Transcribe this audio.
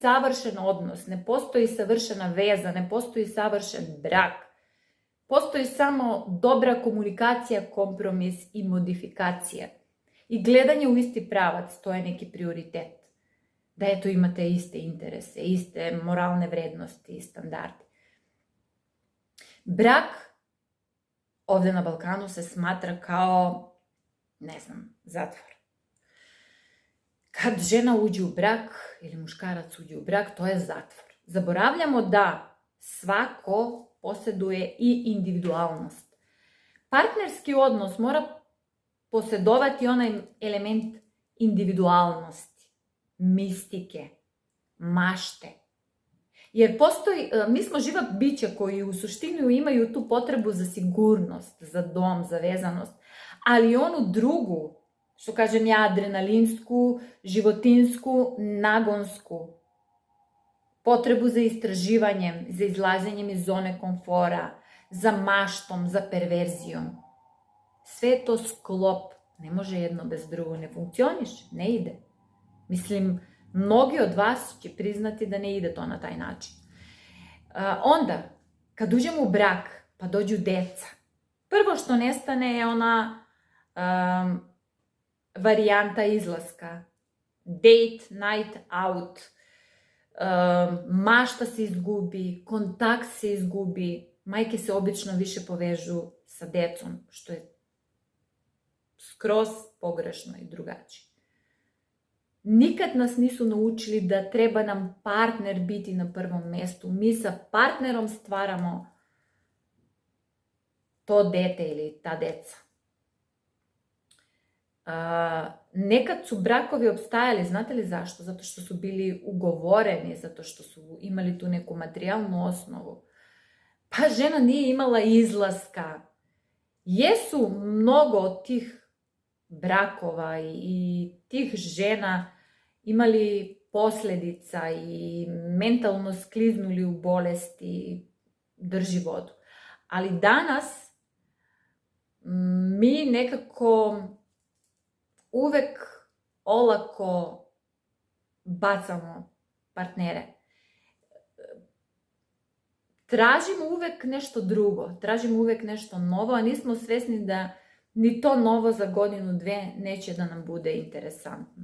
savršen odnos, ne postoji savršena veza, ne postoji savršen brak. Postoji samo dobra komunikacija, kompromis i modifikacija. I gledanje u isti pravac, to je neki prioritet. Da eto imate iste interese, iste moralne vrednosti i standarde. Brak ovde na Balkanu se smatra kao, zatvor. Kad žena uđe u brak ili muškarac uđe u brak, to je zatvor. Zaboravljamo da svako posjeduje i individualnost. Partnerski odnos mora posjedovati onaj element individualnosti, mistike, mašte. Jer mi smo živa bića koji u suštini imaju tu potrebu za sigurnost, za dom, za vezanost, ali onu drugu, što kažem ja, adrenalinsku, životinsku, nagonsku, potrebu za istraživanjem, za izlaženjem iz zone komfora, za maštom, za perverzijom. Sve je to sklop, ne može jedno bez drugo, ne funkcioniše, ne ide. Mislim, mnogi od vas će priznati da ne ide to na taj način. Onda, kad uđemo u brak, pa dođu deca, prvo što nestane je ona varijanta izlaska. Date, night out, mašta se izgubi, kontakt se izgubi, majke se obično više povežu sa decom, što je skroz pogrešno i drugačije. Nikad nas nisu naučili da treba nam partner biti na prvom mestu. Mi sa partnerom stvaramo to dete ili ta deca. Nekad su brakovi opstajali, znate li zašto? Zato što su bili ugovoreni, zato što su imali tu neku materijalnu osnovu. Pa žena nije imala izlaska. Jesu mnogo od tih brakova i tih žena imali posljedica i mentalno skliznuli u bolesti, drži vodu. Ali danas mi nekako uvek olako bacamo partnere. Tražimo uvek nešto drugo, tražimo uvek nešto novo, a nismo svesni da ni to novo za godinu, dve neće da nam bude interesantno.